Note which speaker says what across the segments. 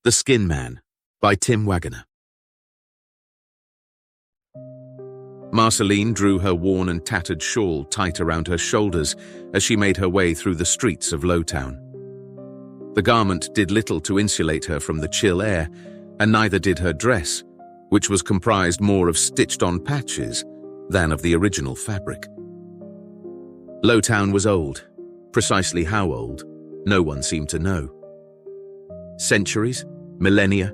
Speaker 1: The Skin Man by Tim Waggoner. Marceline drew her worn and tattered shawl tight around her shoulders as she made her way through the streets of Lowtown. The garment did little to insulate her from the chill air, and neither did her dress, which was comprised more of stitched-on patches than of the original fabric. Lowtown was old. Precisely how old, no one seemed to know. Centuries? Millennia?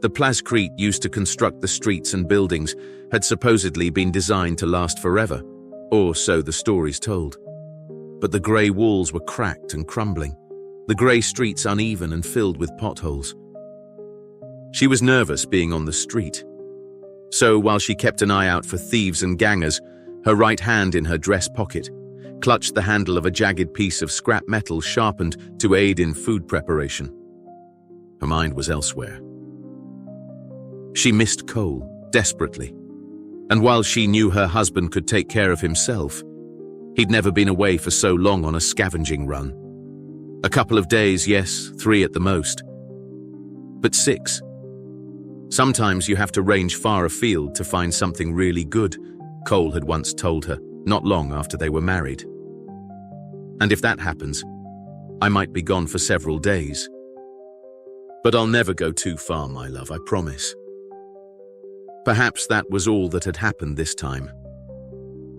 Speaker 1: The plascrete used to construct the streets and buildings had supposedly been designed to last forever, or so the stories told. But the grey walls were cracked and crumbling, the grey streets uneven and filled with potholes. She was nervous being on the street. So while she kept an eye out for thieves and gangers, her right hand in her dress pocket clutched the handle of a jagged piece of scrap metal sharpened to aid in food preparation. Her mind was elsewhere. She missed Cole desperately, and while she knew her husband could take care of himself, he'd never been away for so long on a scavenging run. A couple of days, yes, 3 at the most. But 6. Sometimes you have to range far afield to find something really good, Cole had once told her, not long after they were married. And if that happens, I might be gone for several days. But I'll never go too far, my love, I promise. Perhaps that was all that had happened this time.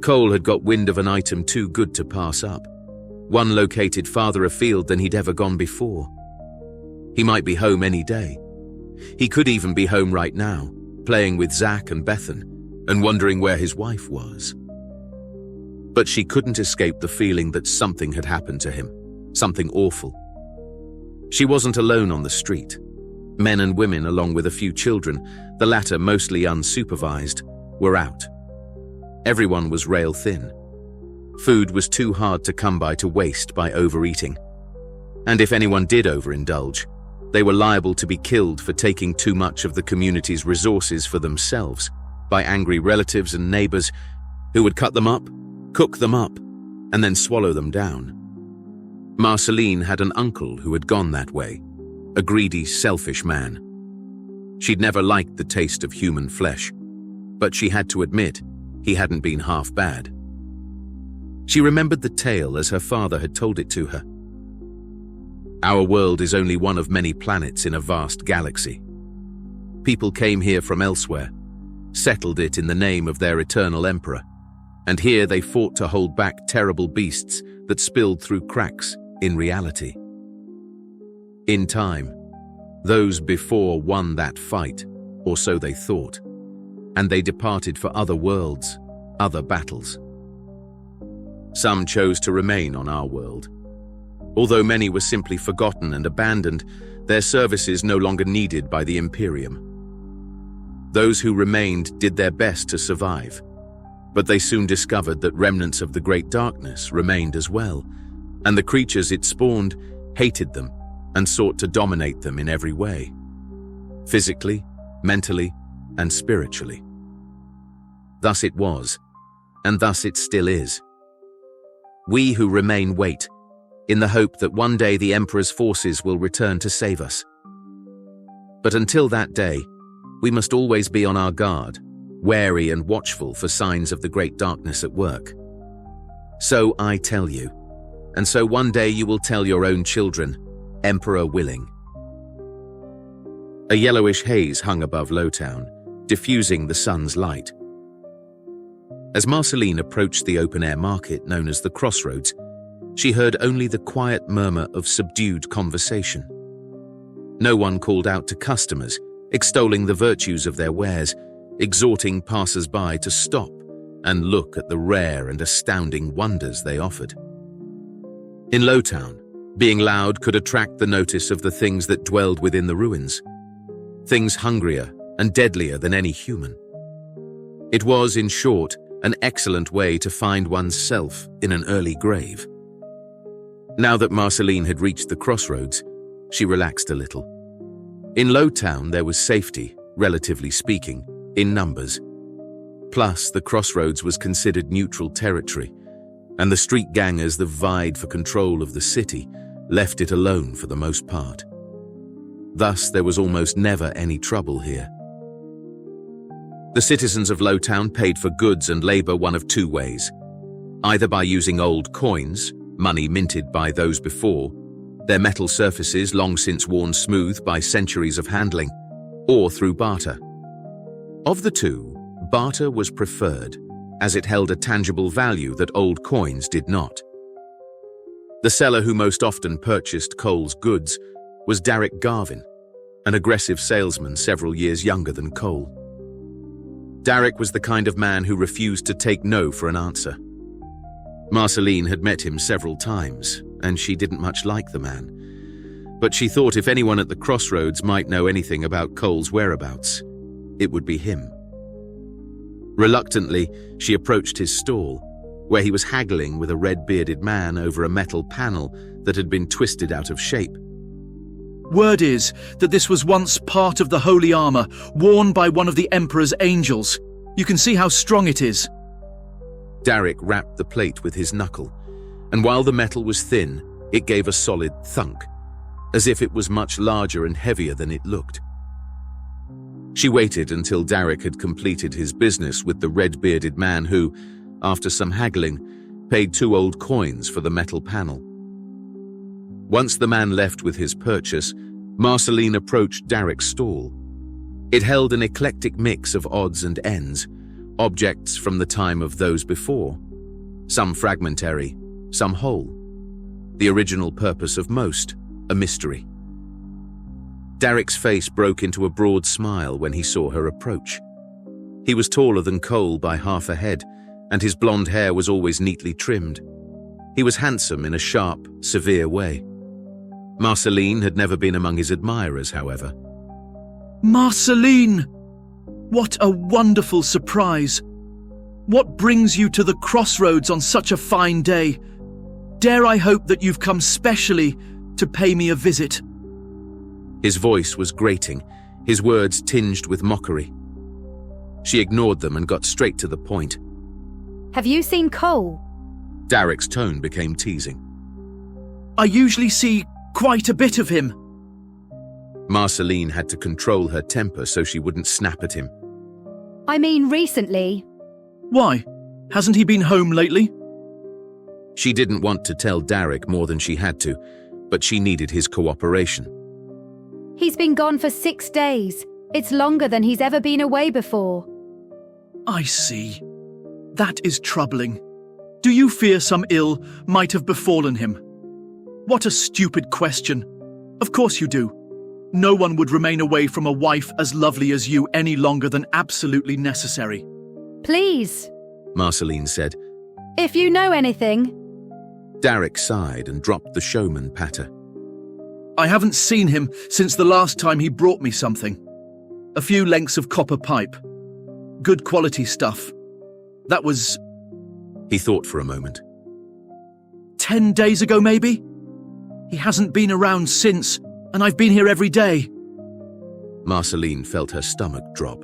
Speaker 1: Cole had got wind of an item too good to pass up, one located farther afield than he'd ever gone before. He might be home any day. He could even be home right now, playing with Zach and Bethan, and wondering where his wife was. But she couldn't escape the feeling that something had happened to him, something awful. She wasn't alone on the street. Men and women, along with a few children, the latter mostly unsupervised, were out. Everyone was rail thin. Food was too hard to come by to waste by overeating. And if anyone did overindulge, they were liable to be killed for taking too much of the community's resources for themselves by angry relatives and neighbors who would cut them up, cook them up, and then swallow them down. Marceline had an uncle who had gone that way, a greedy, selfish man. She'd never liked the taste of human flesh, but she had to admit he hadn't been half bad. She remembered the tale as her father had told it to her. Our world is only one of many planets in a vast galaxy. People came here from elsewhere, settled it in the name of their eternal emperor, and here they fought to hold back terrible beasts that spilled through cracks in reality. In time, those before won that fight, or so they thought, and they departed for other worlds, other battles. Some chose to remain on our world. Although many were simply forgotten and abandoned, their services no longer needed by the Imperium. Those who remained did their best to survive, but they soon discovered that remnants of the Great Darkness remained as well, and the creatures it spawned hated them and sought to dominate them in every way, physically, mentally, and spiritually. Thus it was, and thus it still is. We who remain wait, in the hope that one day the Emperor's forces will return to save us. But until that day, we must always be on our guard, wary and watchful for signs of the Great Darkness at work. So I tell you, and so one day you will tell your own children, Emperor willing. A yellowish haze hung above Lowtown, diffusing the sun's light. As Marceline approached the open-air market known as the Crossroads, she heard only the quiet murmur of subdued conversation. No one called out to customers, extolling the virtues of their wares, exhorting passers-by to stop and look at the rare and astounding wonders they offered. In Lowtown, being loud could attract the notice of the things that dwelled within the ruins, things hungrier and deadlier than any human. It was, in short, an excellent way to find one's self in an early grave. Now that Marceline had reached the crossroads, she relaxed a little. In Lowtown there was safety, relatively speaking, in numbers. Plus, the crossroads was considered neutral territory, and the street gangers that vied for control of the city left it alone for the most part. Thus, there was almost never any trouble here. The citizens of Lowtown paid for goods and labor one of two ways: either by using old coins, money minted by those before, their metal surfaces long since worn smooth by centuries of handling, or through barter. Of the two, barter was preferred, as it held a tangible value that old coins did not. The seller who most often purchased Cole's goods was Derek Garvin, an aggressive salesman several years younger than Cole. Derek was the kind of man who refused to take no for an answer. Marceline had met him several times, and she didn't much like the man. But she thought if anyone at the crossroads might know anything about Cole's whereabouts, it would be him. Reluctantly, she approached his stall, where he was haggling with a red-bearded man over a metal panel that had been twisted out of shape.
Speaker 2: Word is that this was once part of the holy armor worn by one of the Emperor's angels. You can see how strong it is.
Speaker 1: Derek rapped the plate with his knuckle, and while the metal was thin, it gave a solid thunk, as if it was much larger and heavier than it looked. She waited until Derek had completed his business with the red-bearded man who, after some haggling, paid 2 old coins for the metal panel. Once the man left with his purchase, Marceline approached Derek's stall. It held an eclectic mix of odds and ends, objects from the time of those before, some fragmentary, some whole. The original purpose of most, a mystery. Derek's face broke into a broad smile when he saw her approach. He was taller than Cole by half a head, and his blonde hair was always neatly trimmed. He was handsome in a sharp, severe way. Marceline had never been among his admirers, however.
Speaker 2: Marceline! What a wonderful surprise! What brings you to the crossroads on such a fine day? Dare I hope that you've come specially to pay me a visit?
Speaker 1: His voice was grating, his words tinged with mockery. She ignored them and got straight to the point.
Speaker 3: Have you seen Cole?
Speaker 1: Derek's tone became teasing.
Speaker 2: I usually see quite a bit of him.
Speaker 1: Marceline had to control her temper so she wouldn't snap at him.
Speaker 3: I mean recently.
Speaker 2: Why? Hasn't he been home lately?
Speaker 1: She didn't want to tell Derek more than she had to, but she needed his cooperation.
Speaker 3: He's been gone for 6 days. It's longer than he's ever been away before.
Speaker 2: I see. That is troubling. Do you fear some ill might have befallen him? What a stupid question. Of course you do. No one would remain away from a wife as lovely as you any longer than absolutely necessary.
Speaker 3: Please,
Speaker 1: Marceline said.
Speaker 3: if you know anything.
Speaker 1: Derek sighed and dropped the showman patter.
Speaker 2: I haven't seen him since the last time he brought me something. A few lengths of copper pipe. Good quality stuff. That was...
Speaker 1: He thought for a moment.
Speaker 2: 10 days ago, maybe? He hasn't been around since, and I've been here every day.
Speaker 1: Marceline felt her stomach drop.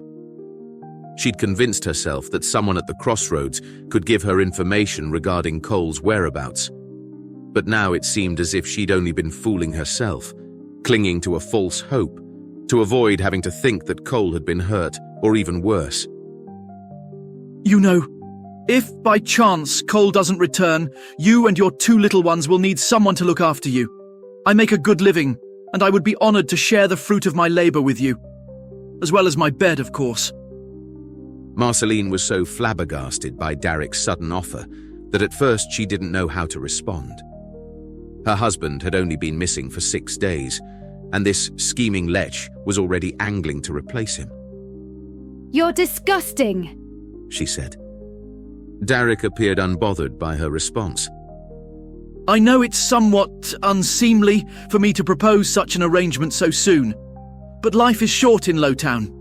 Speaker 1: She'd convinced herself that someone at the crossroads could give her information regarding Cole's whereabouts. But now it seemed as if she'd only been fooling herself, clinging to a false hope, to avoid having to think that Cole had been hurt, or even worse.
Speaker 2: You know, if by chance Cole doesn't return, you and your 2 little ones will need someone to look after you. I make a good living, and I would be honored to share the fruit of my labor with you. As well as my bed, of course.
Speaker 1: Marceline was so flabbergasted by Derek's sudden offer that at first she didn't know how to respond. Her husband had only been missing for 6 days, and this scheming lech was already angling to replace him.
Speaker 3: You're disgusting,
Speaker 1: she said. Derek appeared unbothered by her response.
Speaker 2: I know it's somewhat unseemly for me to propose such an arrangement so soon, but life is short in Lowtown.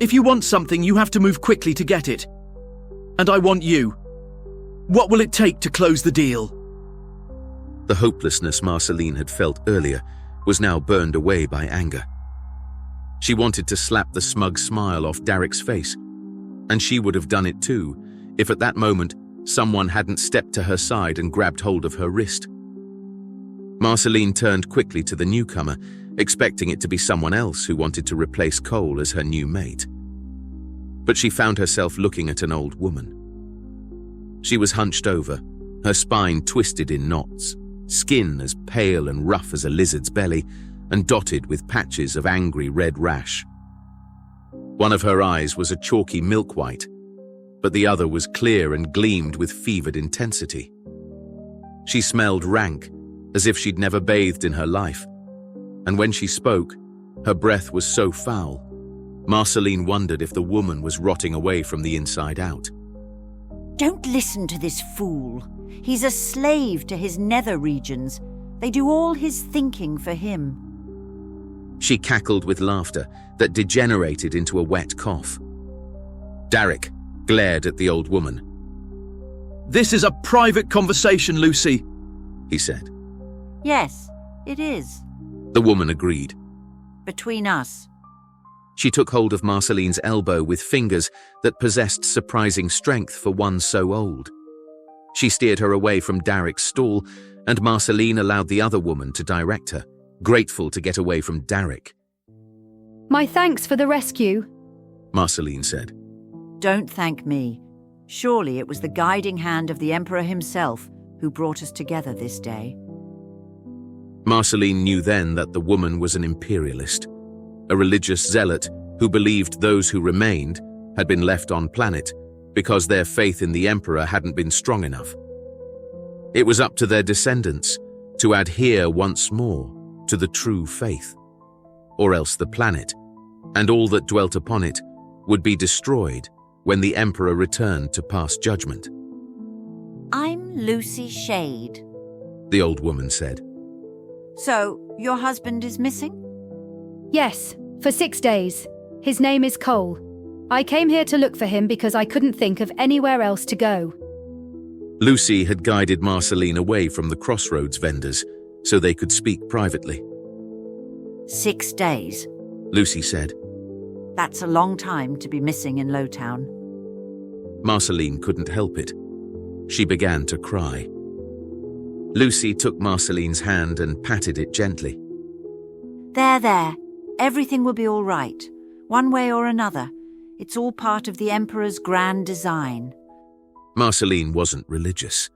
Speaker 2: If you want something, you have to move quickly to get it. And I want you. What will it take to close the deal?
Speaker 1: The hopelessness Marceline had felt earlier was now burned away by anger. She wanted to slap the smug smile off Derek's face, and she would have done it too, if at that moment someone hadn't stepped to her side and grabbed hold of her wrist. Marceline turned quickly to the newcomer expecting it to be someone else who wanted to replace Cole as her new mate. But she found herself looking at an old woman. She was hunched over, her spine twisted in knots, skin as pale and rough as a lizard's belly, and dotted with patches of angry red rash. One of her eyes was a chalky milk white, but the other was clear and gleamed with fevered intensity. She smelled rank, as if she'd never bathed in her life, and when she spoke, her breath was so foul, Marceline wondered if the woman was rotting away from the inside out.
Speaker 4: Don't listen to this fool. He's a slave to his nether regions. They do all his thinking for him.
Speaker 1: She cackled with laughter that degenerated into a wet cough. Derek glared at the old woman.
Speaker 2: This is a private conversation, Lucy,
Speaker 1: he said.
Speaker 4: Yes, it is.
Speaker 1: The woman agreed.
Speaker 4: Between us.
Speaker 1: She took hold of Marceline's elbow with fingers that possessed surprising strength for one so old. She steered her away from Derek's stall, and Marceline allowed the other woman to direct her, grateful to get away from Derek.
Speaker 3: My thanks for the rescue,
Speaker 1: Marceline said.
Speaker 4: Don't thank me. Surely it was the guiding hand of the Emperor himself who brought us together this day.
Speaker 1: Marceline knew then that the woman was an imperialist, a religious zealot who believed those who remained had been left on planet because their faith in the Emperor hadn't been strong enough. It was up to their descendants to adhere once more to the true faith, or else the planet, and all that dwelt upon it, would be destroyed when the Emperor returned to pass judgment.
Speaker 4: I'm Lucy Shade,
Speaker 1: the old woman said.
Speaker 4: So, your husband is missing?
Speaker 3: Yes, for 6 days. His name is Cole. I came here to look for him because I couldn't think of anywhere else to go.
Speaker 1: Lucy had guided Marceline away from the crossroads vendors so they could speak privately.
Speaker 4: 6 days,
Speaker 1: Lucy said.
Speaker 4: That's a long time to be missing in Lowtown.
Speaker 1: Marceline couldn't help it. She began to cry. Lucy took Marceline's hand and patted it gently.
Speaker 4: There. Everything will be all right. One way or another. It's all part of the Emperor's grand design.
Speaker 1: Marceline wasn't religious.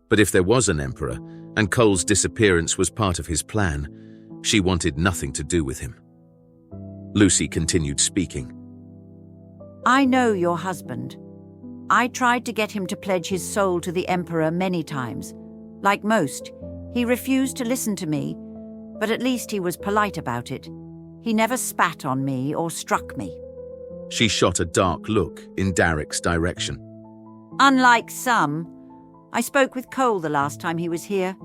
Speaker 1: But if there was an Emperor, and Cole's disappearance was part of his plan, she wanted nothing to do with him. Lucy continued speaking.
Speaker 4: I know your husband. I tried to get him to pledge his soul to the Emperor many times. Like most, he refused to listen to me, but at least he was polite about it. He never spat on me or struck me.
Speaker 1: She shot a dark look in Derek's direction.
Speaker 4: Unlike some, I spoke with Cole the last time he was here.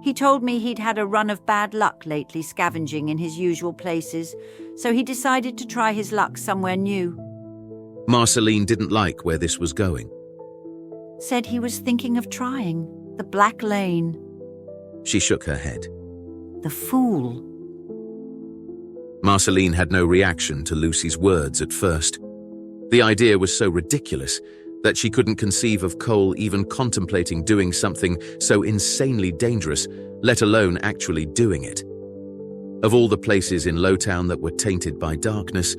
Speaker 4: He told me he'd had a run of bad luck lately scavenging in his usual places, so he decided to try his luck somewhere new.
Speaker 1: Marceline didn't like where this was going.
Speaker 4: Said he was thinking of trying the Black Lane.
Speaker 1: She shook her head.
Speaker 4: The fool.
Speaker 1: Marceline had no reaction to Lucy's words at first. The idea was so ridiculous that she couldn't conceive of Cole even contemplating doing something so insanely dangerous, let alone actually doing it. Of all the places in Lowtown that were tainted by darkness,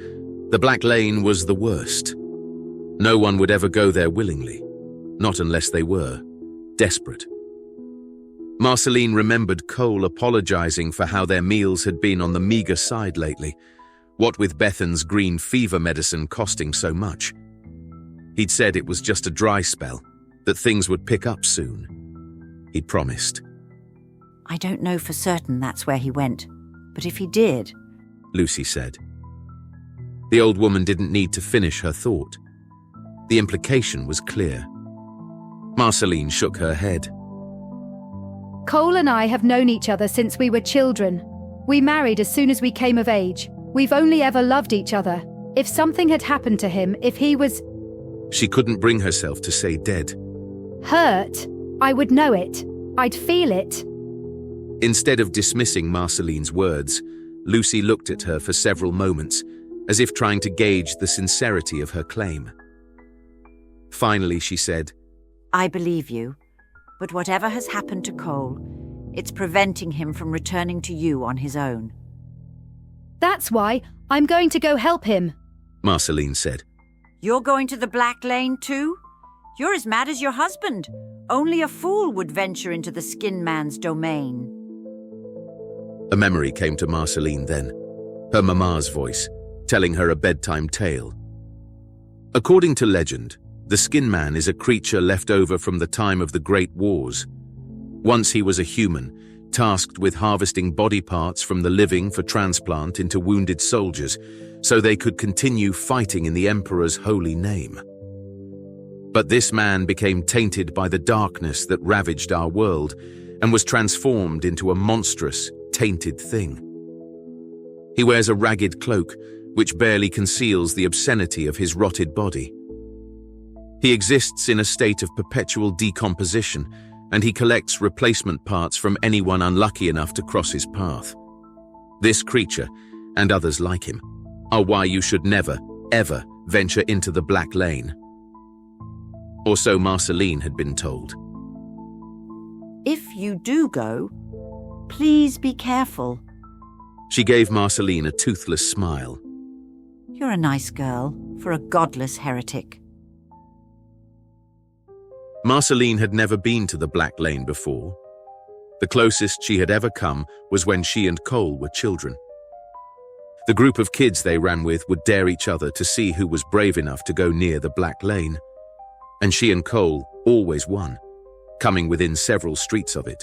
Speaker 1: the Black Lane was the worst. No one would ever go there willingly, not unless they were desperate. Marceline remembered Cole apologizing for how their meals had been on the meager side lately, what with Bethan's green fever medicine costing so much. He'd said it was just a dry spell, that things would pick up soon. He'd promised.
Speaker 4: I don't know for certain that's where he went, but if he did,
Speaker 1: Lucy said. The old woman didn't need to finish her thought. The implication was clear. Marceline shook her head.
Speaker 3: Cole and I have known each other since we were children. We married as soon as we came of age. We've only ever loved each other. If something had happened to him, if he was...
Speaker 1: She couldn't bring herself to say dead.
Speaker 3: Hurt, I would know it. I'd feel it.
Speaker 1: Instead of dismissing Marceline's words, Lucy looked at her for several moments, as if trying to gauge the sincerity of her claim. Finally, she said,
Speaker 4: I believe you. But whatever has happened to Cole, it's preventing him from returning to you on his own.
Speaker 3: That's why I'm going to go help him,
Speaker 1: Marceline said.
Speaker 4: You're going to the Black Lane too? You're as mad as your husband. Only a fool would venture into the Skin Man's domain.
Speaker 1: A memory came to Marceline then, her mama's voice, telling her a bedtime tale. According to legend, the Skin Man is a creature left over from the time of the Great Wars. Once he was a human, tasked with harvesting body parts from the living for transplant into wounded soldiers, so they could continue fighting in the Emperor's holy name. But this man became tainted by the darkness that ravaged our world and was transformed into a monstrous, tainted thing. He wears a ragged cloak, which barely conceals the obscenity of his rotted body. He exists in a state of perpetual decomposition, and he collects replacement parts from anyone unlucky enough to cross his path. This creature, and others like him, are why you should never, ever venture into the Black Lane. Or so Marceline had been told.
Speaker 4: If you do go, please be careful.
Speaker 1: She gave Marceline a toothless smile.
Speaker 4: You're a nice girl for a godless heretic.
Speaker 1: Marceline had never been to the Black Lane before. The closest she had ever come was when she and Cole were children. The group of kids they ran with would dare each other to see who was brave enough to go near the Black Lane. And she and Cole always won, coming within several streets of it,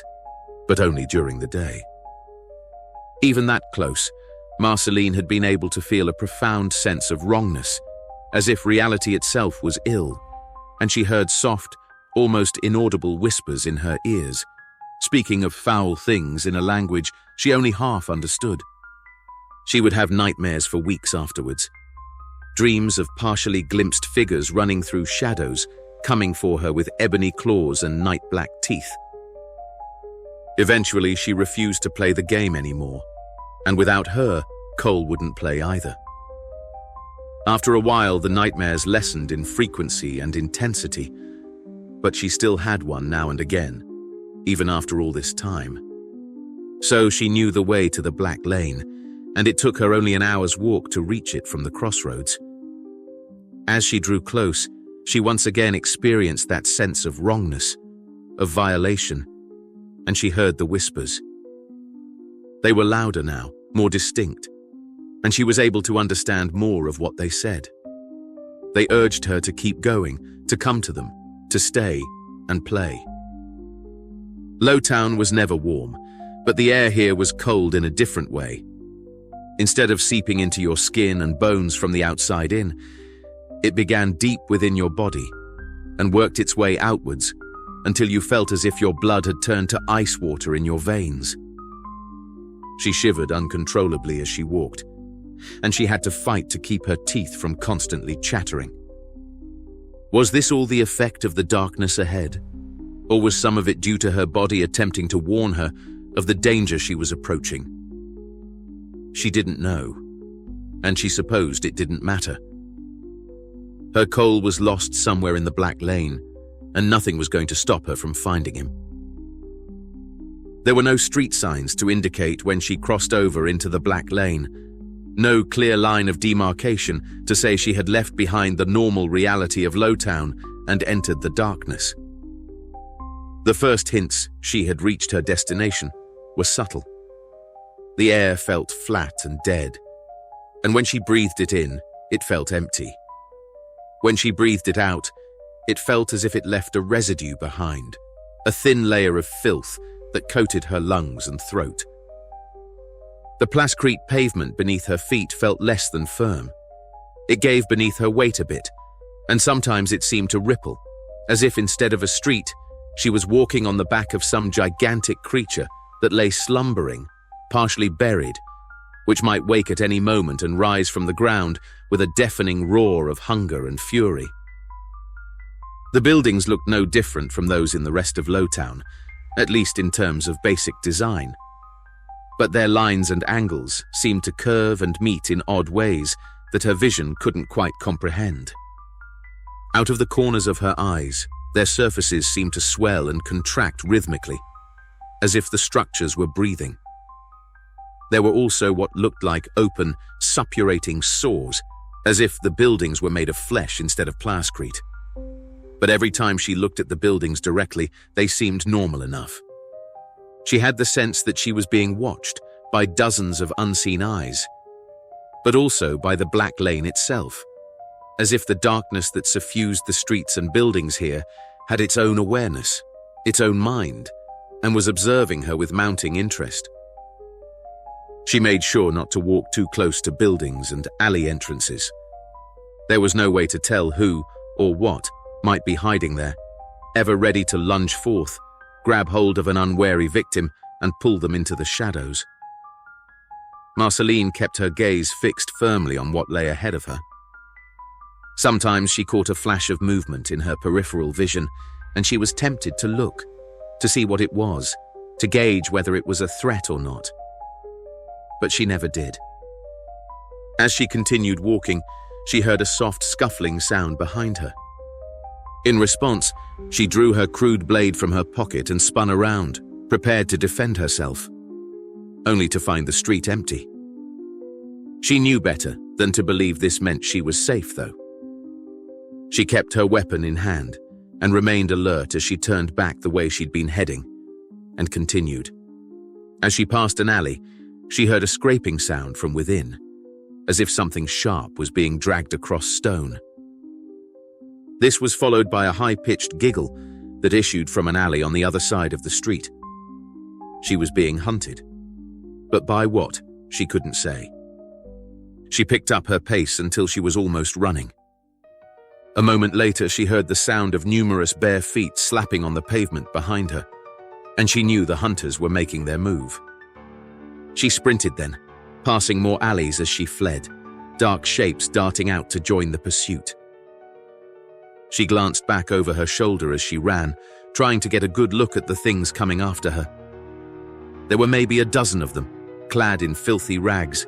Speaker 1: but only during the day. Even that close, Marceline had been able to feel a profound sense of wrongness, as if reality itself was ill, and she heard soft, almost inaudible whispers in her ears, speaking of foul things in a language she only half understood. She would have nightmares for weeks afterwards, dreams of partially glimpsed figures running through shadows, coming for her with ebony claws and night-black teeth. Eventually, she refused to play the game anymore, and without her, Cole wouldn't play either. After a while, the nightmares lessened in frequency and intensity, but she still had one now and again, even after all this time. So she knew the way to the Black Lane, and it took her only an hour's walk to reach it from the crossroads. As she drew close, she once again experienced that sense of wrongness, of violation, and she heard the whispers. They were louder now, more distinct, and she was able to understand more of what they said. They urged her to keep going, to come to them, to stay and play. Lowtown was never warm, but the air here was cold in a different way. Instead of seeping into your skin and bones from the outside in, it began deep within your body and worked its way outwards until you felt as if your blood had turned to ice water in your veins. She shivered uncontrollably as she walked, and she had to fight to keep her teeth from constantly chattering. Was this all the effect of the darkness ahead, or was some of it due to her body attempting to warn her of the danger she was approaching? She didn't know, and she supposed it didn't matter. Her Cole was lost somewhere in the Black Lane, and nothing was going to stop her from finding him. There were no street signs to indicate when she crossed over into the Black Lane, no clear line of demarcation to say she had left behind the normal reality of Lowtown and entered the darkness. The first hints she had reached her destination were subtle. The air felt flat and dead, and when she breathed it in, it felt empty. When she breathed it out, it felt as if it left a residue behind, a thin layer of filth that coated her lungs and throat. The plascrete pavement beneath her feet felt less than firm. It gave beneath her weight a bit, and sometimes it seemed to ripple, as if instead of a street, she was walking on the back of some gigantic creature that lay slumbering, partially buried, which might wake at any moment and rise from the ground with a deafening roar of hunger and fury. The buildings looked no different from those in the rest of Lowtown, at least in terms of basic design. But their lines and angles seemed to curve and meet in odd ways that her vision couldn't quite comprehend. Out of the corners of her eyes, their surfaces seemed to swell and contract rhythmically, as if the structures were breathing. There were also what looked like open, suppurating sores, as if the buildings were made of flesh instead of plascrete. But every time she looked at the buildings directly, they seemed normal enough. She had the sense that she was being watched by dozens of unseen eyes, but also by the Black Lane itself, as if the darkness that suffused the streets and buildings here had its own awareness, its own mind, and was observing her with mounting interest. She made sure not to walk too close to buildings and alley entrances. There was no way to tell who or what might be hiding there, ever ready to lunge forth, grab hold of an unwary victim, and pull them into the shadows. Marceline kept her gaze fixed firmly on what lay ahead of her. Sometimes she caught a flash of movement in her peripheral vision, and she was tempted to look, to see what it was, to gauge whether it was a threat or not. But she never did. As she continued walking, she heard a soft scuffling sound behind her. In response, she drew her crude blade from her pocket and spun around, prepared to defend herself, only to find the street empty. She knew better than to believe this meant she was safe, though. She kept her weapon in hand and remained alert as she turned back the way she'd been heading, and continued. As she passed an alley, she heard a scraping sound from within, as if something sharp was being dragged across stone. This was followed by a high-pitched giggle that issued from an alley on the other side of the street. She was being hunted, but by what, she couldn't say. She picked up her pace until she was almost running. A moment later, she heard the sound of numerous bare feet slapping on the pavement behind her, and she knew the hunters were making their move. She sprinted then, passing more alleys as she fled, dark shapes darting out to join the pursuit. She glanced back over her shoulder as she ran, trying to get a good look at the things coming after her. There were maybe a dozen of them, clad in filthy rags,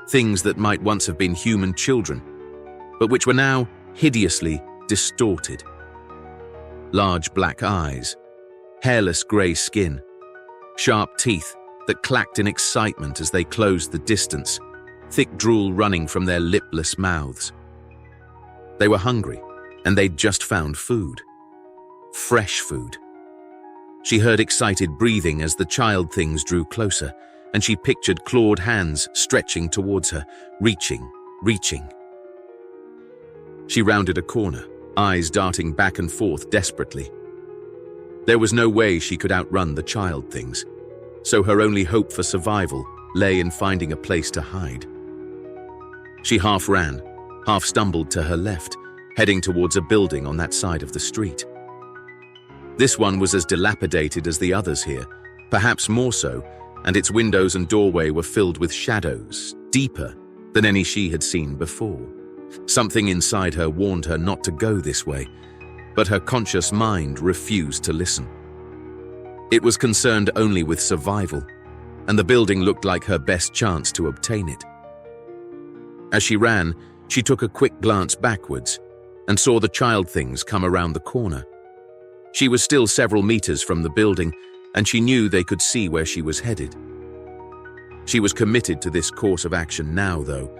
Speaker 1: things that might once have been human children, but which were now hideously distorted. Large black eyes, hairless grey skin, sharp teeth that clacked in excitement as they closed the distance, thick drool running from their lipless mouths. They were hungry, and they'd just found food. Fresh food. She heard excited breathing as the child things drew closer, and she pictured clawed hands stretching towards her, reaching. She rounded a corner, eyes darting back and forth desperately. There was no way she could outrun the child things, so her only hope for survival lay in finding a place to hide. She half ran, half stumbled to her left, heading towards a building on that side of the street. This one was as dilapidated as the others here, perhaps more so, and its windows and doorway were filled with shadows, deeper than any she had seen before. Something inside her warned her not to go this way, but her conscious mind refused to listen. It was concerned only with survival, and the building looked like her best chance to obtain it. As she ran, she took a quick glance backwards and saw the child things come around the corner. She was still several meters from the building, and she knew they could see where she was headed. She was committed to this course of action now, though,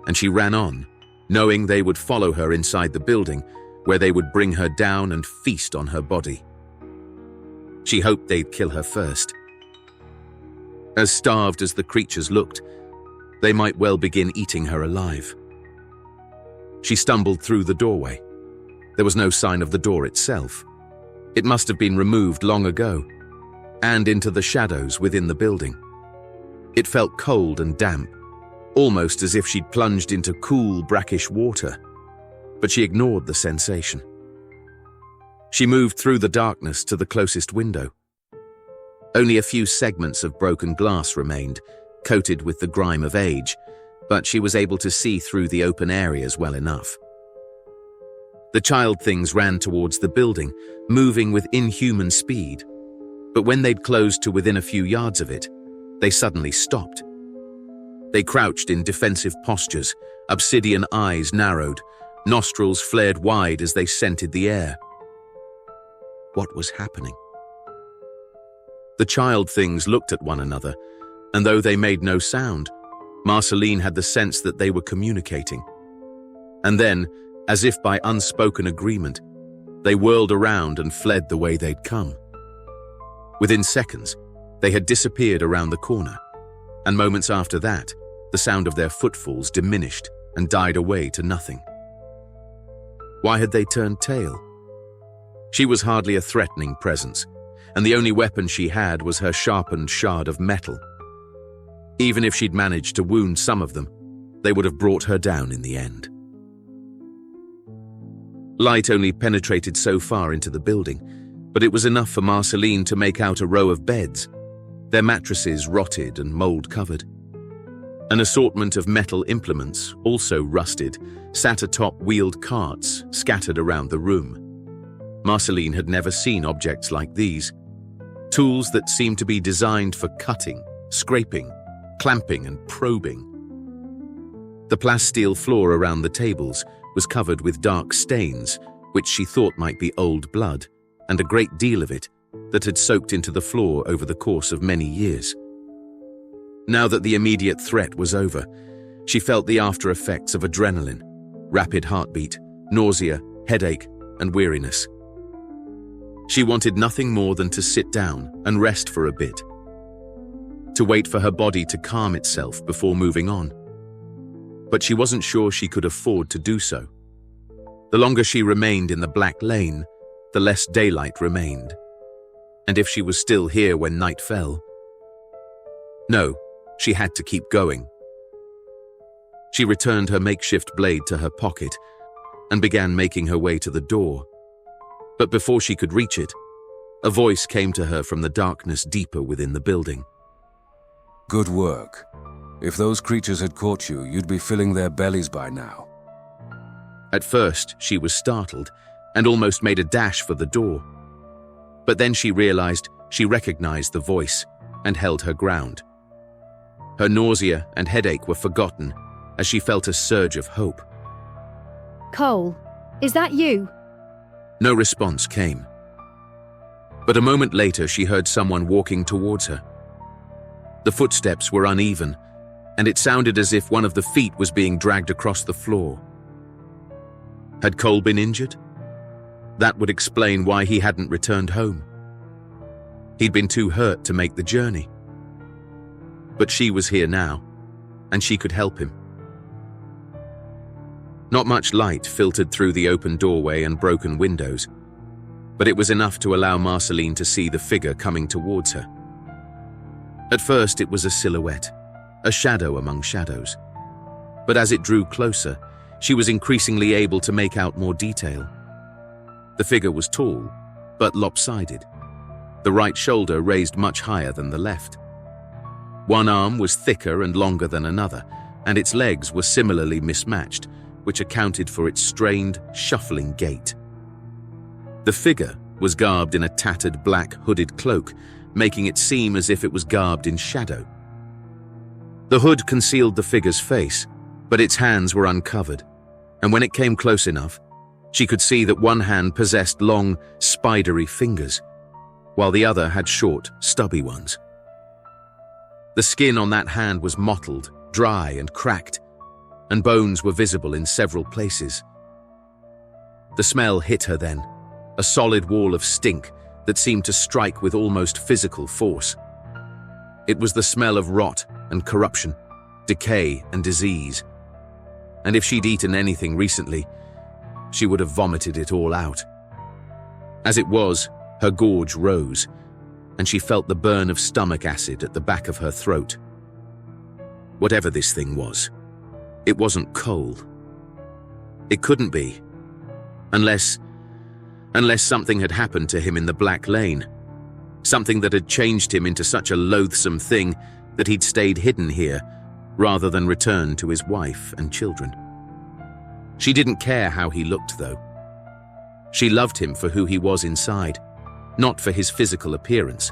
Speaker 1: and she ran on, knowing they would follow her inside the building, where they would bring her down and feast on her body. She hoped they'd kill her first. As starved as the creatures looked, they might well begin eating her alive. She stumbled through the doorway. There was no sign of the door itself. It must have been removed long ago, and into the shadows within the building. It felt cold and damp, almost as if she'd plunged into cool, brackish water, but she ignored the sensation. She moved through the darkness to the closest window. Only a few segments of broken glass remained, coated with the grime of age, but she was able to see through the open areas well enough. The child things ran towards the building, moving with inhuman speed, but when they'd closed to within a few yards of it, they suddenly stopped. They crouched in defensive postures, obsidian eyes narrowed, nostrils flared wide as they scented the air. What was happening? The child things looked at one another, And though they made no sound, Marceline had the sense that they were communicating. And then, as if by unspoken agreement, they whirled around and fled the way they'd come. Within seconds, they had disappeared around the corner, and moments after that, the sound of their footfalls diminished and died away to nothing. Why had they turned tail? She was hardly a threatening presence, and the only weapon she had was her sharpened shard of metal. Even if she'd managed to wound some of them, they would have brought her down in the end. Light only penetrated so far into the building, but it was enough for Marceline to make out a row of beds, their mattresses rotted and mold-covered. An assortment of metal implements, also rusted, sat atop wheeled carts scattered around the room. Marceline had never seen objects like these, tools that seemed to be designed for cutting, scraping, clamping and probing. The plasteel floor around the tables was covered with dark stains, which she thought might be old blood, and a great deal of it that had soaked into the floor over the course of many years. Now that the immediate threat was over, she felt the after effects of adrenaline, rapid heartbeat, nausea, headache, and weariness. She wanted nothing more than to sit down and rest for a bit, to wait for her body to calm itself before moving on. But she wasn't sure she could afford to do so. The longer she remained in the black lane, the less daylight remained. And if she was still here when night fell? No, she had to keep going. She returned her makeshift blade to her pocket and began making her way to the door. But before she could reach it, a voice came to her from the darkness deeper within the building.
Speaker 5: Good work. If those creatures had caught you, you'd be filling their bellies by now.
Speaker 1: At first, she was startled and almost made a dash for the door. But then she realized she recognized the voice and held her ground. Her nausea and headache were forgotten as she felt a surge of hope.
Speaker 3: Cole, is that you?
Speaker 1: No response came. But a moment later, she heard someone walking towards her. The footsteps were uneven, and it sounded as if one of the feet was being dragged across the floor. Had Cole been injured? That would explain why he hadn't returned home. He'd been too hurt to make the journey. But she was here now, and she could help him. Not much light filtered through the open doorway and broken windows, but it was enough to allow Marceline to see the figure coming towards her. At first, it was a silhouette, a shadow among shadows. But as it drew closer, she was increasingly able to make out more detail. The figure was tall, but lopsided. The right shoulder raised much higher than the left. One arm was thicker and longer than another, and its legs were similarly mismatched, which accounted for its strained, shuffling gait. The figure was garbed in a tattered black hooded cloak, making it seem as if it was garbed in shadow. The hood concealed the figure's face, but its hands were uncovered, and when it came close enough, she could see that one hand possessed long, spidery fingers, while the other had short, stubby ones. The skin on that hand was mottled, dry and cracked, and bones were visible in several places. The smell hit her then, a solid wall of stink that seemed to strike with almost physical force. It was the smell of rot and corruption, decay and disease. And if she'd eaten anything recently, she would have vomited it all out. As it was, her gorge rose, and she felt the burn of stomach acid at the back of her throat. Whatever this thing was, it wasn't Cole. It couldn't be, unless something had happened to him in the Black Lane, something that had changed him into such a loathsome thing that he'd stayed hidden here rather than return to his wife and children. She didn't care how he looked, though. She loved him for who he was inside, not for his physical appearance.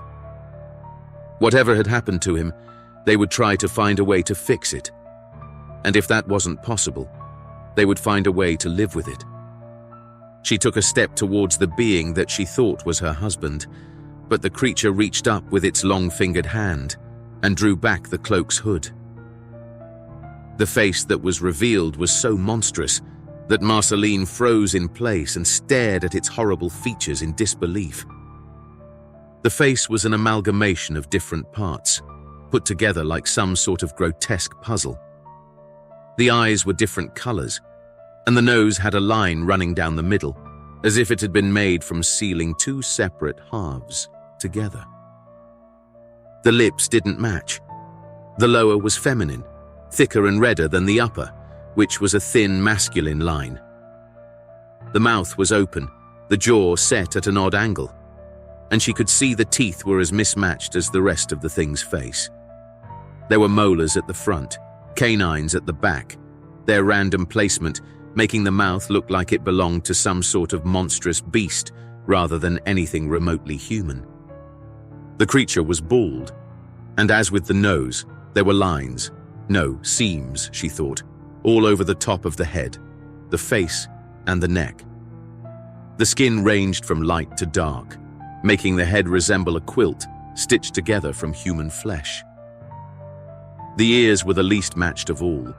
Speaker 1: Whatever had happened to him, they would try to find a way to fix it. And if that wasn't possible, they would find a way to live with it. She took a step towards the being that she thought was her husband, but the creature reached up with its long-fingered hand and drew back the cloak's hood. The face that was revealed was so monstrous that Marceline froze in place and stared at its horrible features in disbelief. The face was an amalgamation of different parts, put together like some sort of grotesque puzzle. The eyes were different colors, and the nose had a line running down the middle, as if it had been made from sealing two separate halves together. The lips didn't match. The lower was feminine, thicker and redder than the upper, which was a thin masculine line. The mouth was open, the jaw set at an odd angle, and she could see the teeth were as mismatched as the rest of the thing's face. There were molars at the front, canines at the back, their random placement making the mouth look like it belonged to some sort of monstrous beast rather than anything remotely human. The creature was bald, and as with the nose, there were lines, no, seams, she thought, all over the top of the head, the face, and the neck. The skin ranged from light to dark, making the head resemble a quilt stitched together from human flesh. The ears were the least matched of all.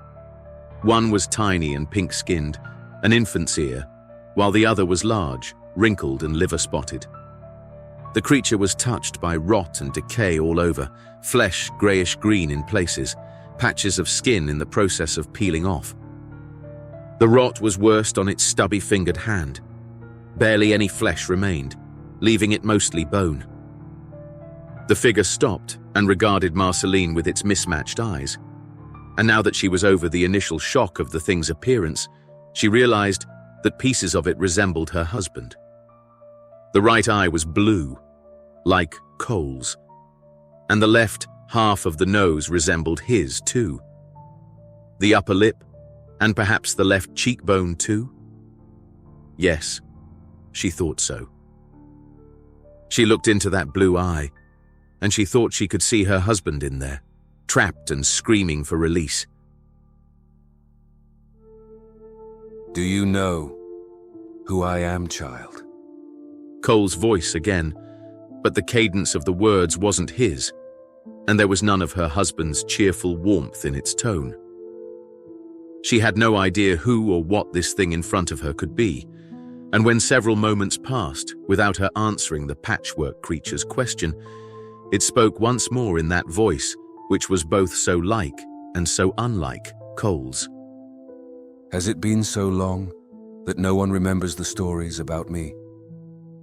Speaker 1: One was tiny and pink-skinned, an infant's ear, while the other was large, wrinkled and liver-spotted. The creature was touched by rot and decay all over, flesh greyish-green in places, patches of skin in the process of peeling off. The rot was worst on its stubby-fingered hand. Barely any flesh remained, leaving it mostly bone. The figure stopped and regarded Marceline with its mismatched eyes. And now that she was over the initial shock of the thing's appearance, she realized that pieces of it resembled her husband. The right eye was blue, like coals, and the left half of the nose resembled his too. The upper lip, and perhaps the left cheekbone too? Yes, she thought so. She looked into that blue eye, and she thought she could see her husband in there, trapped and screaming for release.
Speaker 5: Do you know who I am, child?
Speaker 1: Cole's voice again, but the cadence of the words wasn't his, and there was none of her husband's cheerful warmth in its tone. She had no idea who or what this thing in front of her could be, and when several moments passed without her answering the patchwork creature's question, it spoke once more in that voice, which was both so like and so unlike Cole's.
Speaker 5: Has it been so long that no one remembers the stories about me?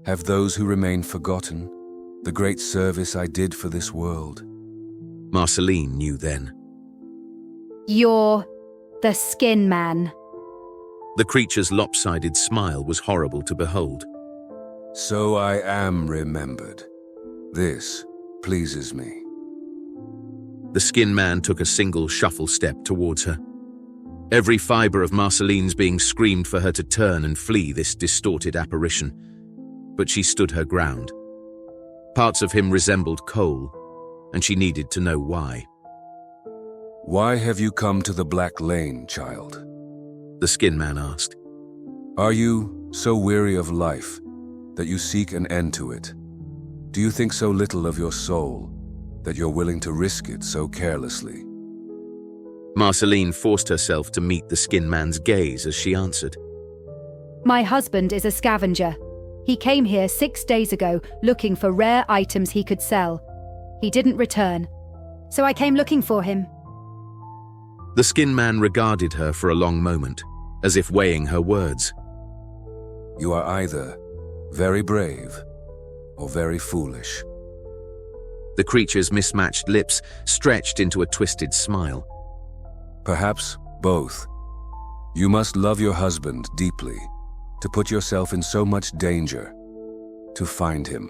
Speaker 5: Have those who remain forgotten the great service I did for this world?
Speaker 1: Marceline knew then.
Speaker 3: You're the Skin Man.
Speaker 1: The creature's lopsided smile was horrible to behold.
Speaker 5: So I am remembered. This pleases me.
Speaker 1: The Skin Man took a single shuffle step towards her. Every fibre of Marceline's being screamed for her to turn and flee this distorted apparition, but she stood her ground. Parts of him resembled Cole, and she needed to know why.
Speaker 5: Why have you come to the Black Lane, child?
Speaker 1: The Skin Man asked.
Speaker 5: Are you so weary of life that you seek an end to it? Do you think so little of your soul that you're willing to risk it so carelessly?
Speaker 1: Marceline forced herself to meet the Skin Man's gaze as she answered.
Speaker 3: My husband is a scavenger. He came here 6 days ago looking for rare items he could sell. He didn't return, so I came looking for him.
Speaker 1: The Skin Man regarded her for a long moment, as if weighing her words.
Speaker 5: You are either very brave or very foolish.
Speaker 1: The creature's mismatched lips stretched into a twisted smile.
Speaker 5: Perhaps both. You must love your husband deeply to put yourself in so much danger to find him.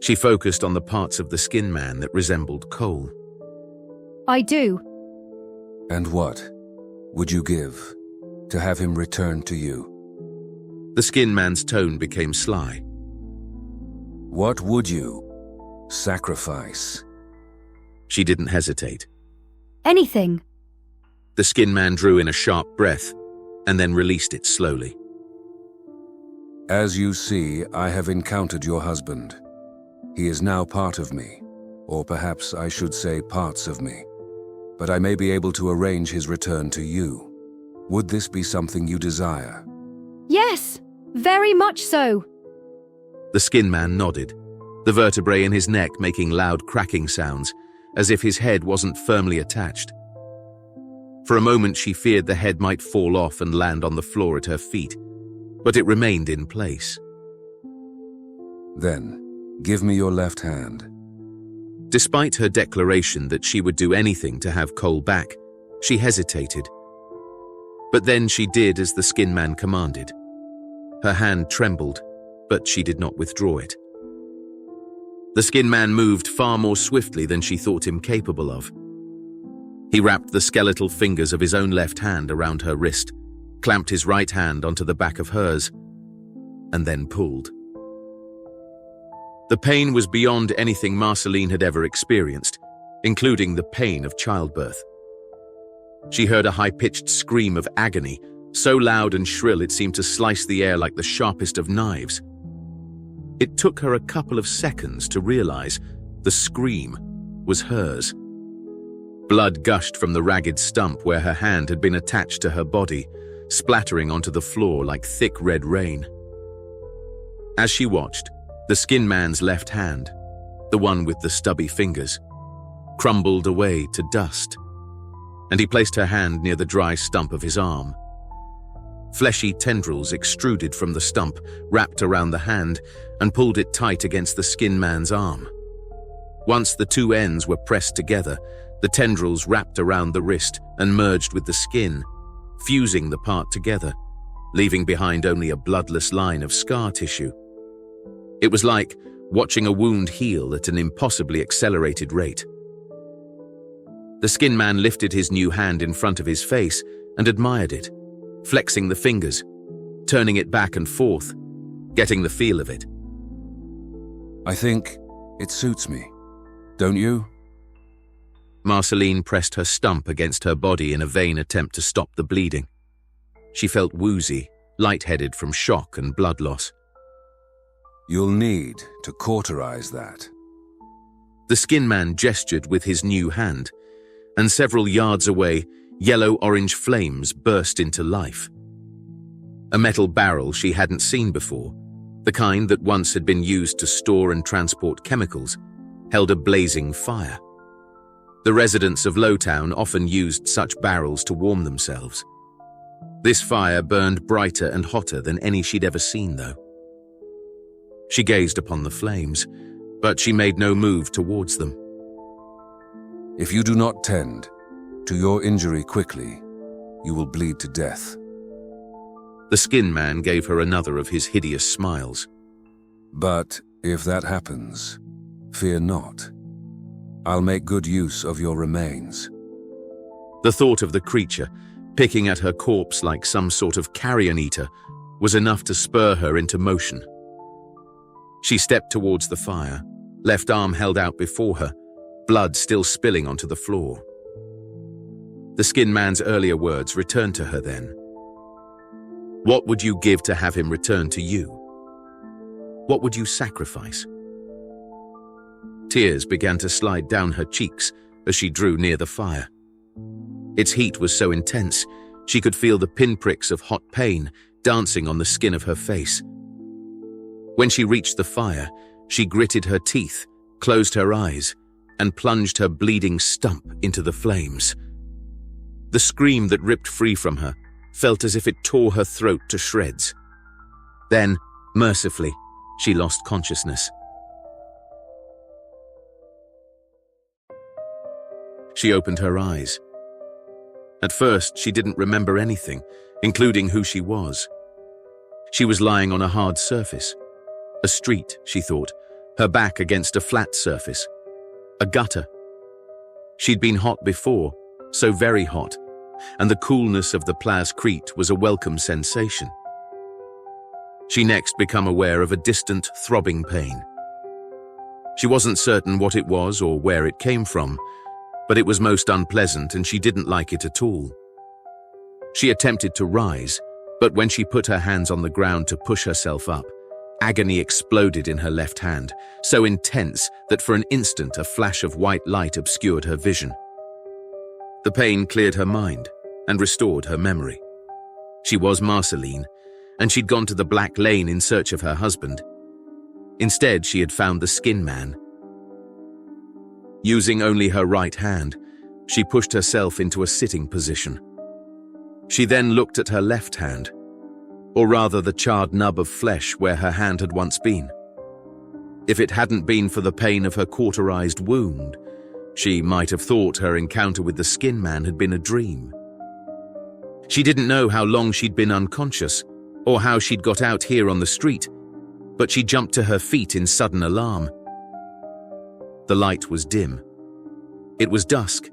Speaker 1: She focused on the parts of the Skin Man that resembled Cole.
Speaker 3: I do.
Speaker 5: And what would you give to have him return to you?
Speaker 1: The Skin Man's tone became sly.
Speaker 5: What would you sacrifice?
Speaker 1: She didn't hesitate.
Speaker 3: Anything.
Speaker 1: The Skin Man drew in a sharp breath and then released it slowly.
Speaker 5: As you see, I have encountered your husband. He is now part of me, or perhaps I should say parts of me. But I may be able to arrange his return to you. Would this be something you desire?
Speaker 3: Yes, very much so.
Speaker 1: The Skin Man nodded, the vertebrae in his neck making loud cracking sounds, as if his head wasn't firmly attached. For a moment she feared the head might fall off and land on the floor at her feet, but it remained in place.
Speaker 5: Then, give me your left hand.
Speaker 1: Despite her declaration that she would do anything to have Cole back, she hesitated. But then she did as the Skin Man commanded. Her hand trembled, but she did not withdraw it. The Skin Man moved far more swiftly than she thought him capable of. He wrapped the skeletal fingers of his own left hand around her wrist, clamped his right hand onto the back of hers, and then pulled. The pain was beyond anything Marceline had ever experienced, including the pain of childbirth. She heard a high-pitched scream of agony, so loud and shrill it seemed to slice the air like the sharpest of knives. It took her a couple of seconds to realize the scream was hers. Blood gushed from the ragged stump where her hand had been attached to her body, splattering onto the floor like thick red rain. As she watched, the Skin Man's left hand, the one with the stubby fingers, crumbled away to dust, and he placed her hand near the dry stump of his arm. Fleshy tendrils extruded from the stump, wrapped around the hand, and pulled it tight against the Skin Man's arm. Once the two ends were pressed together, the tendrils wrapped around the wrist and merged with the skin, fusing the part together, leaving behind only a bloodless line of scar tissue. It was like watching a wound heal at an impossibly accelerated rate. The Skin Man lifted his new hand in front of his face and admired it, flexing the fingers, turning it back and forth, getting the feel of it.
Speaker 5: I think it suits me, don't you?
Speaker 1: Marceline pressed her stump against her body in a vain attempt to stop the bleeding. She felt woozy, lightheaded from shock and blood loss.
Speaker 5: You'll need to cauterize that.
Speaker 1: The Skin Man gestured with his new hand, and several yards away, yellow-orange flames burst into life. A metal barrel she hadn't seen before, the kind that once had been used to store and transport chemicals, held a blazing fire. The residents of Lowtown often used such barrels to warm themselves. This fire burned brighter and hotter than any she'd ever seen, though. She gazed upon the flames, but she made no move towards them.
Speaker 5: If you do not tend to your injury quickly, you will bleed to death.
Speaker 1: The Skin Man gave her another of his hideous smiles.
Speaker 5: But if that happens, fear not. I'll make good use of your remains.
Speaker 1: The thought of the creature, picking at her corpse like some sort of carrion eater, was enough to spur her into motion. She stepped towards the fire, left arm held out before her, blood still spilling onto the floor. The Skin Man's earlier words returned to her then. What would you give to have him return to you? What would you sacrifice? Tears began to slide down her cheeks as she drew near the fire. Its heat was so intense, she could feel the pinpricks of hot pain dancing on the skin of her face. When she reached the fire, she gritted her teeth, closed her eyes, and plunged her bleeding stump into the flames. The scream that ripped free from her felt as if it tore her throat to shreds. Then, mercifully, she lost consciousness. She opened her eyes. At first, she didn't remember anything, including who she was. She was lying on a hard surface. A street, she thought, her back against a flat surface. A gutter. She'd been hot before, so very hot, and the coolness of the Place Crete was a welcome sensation. She next became aware of a distant, throbbing pain. She wasn't certain what it was or where it came from, but it was most unpleasant and she didn't like it at all. She attempted to rise, but when she put her hands on the ground to push herself up, Agony exploded in her left hand, so intense that for an instant a flash of white light obscured her vision. The pain cleared her mind and restored her memory. She was Marceline, and she'd gone to the Black Lane in search of her husband. Instead, she had found the Skin Man. Using only her right hand, she pushed herself into a sitting position. She then looked at her left hand, or rather the charred nub of flesh where her hand had once been. If it hadn't been for the pain of her cauterized wound, she might have thought her encounter with the Skin Man had been a dream. She didn't know how long she'd been unconscious, or how she'd got out here on the street, but she jumped to her feet in sudden alarm. The light was dim. It was dusk,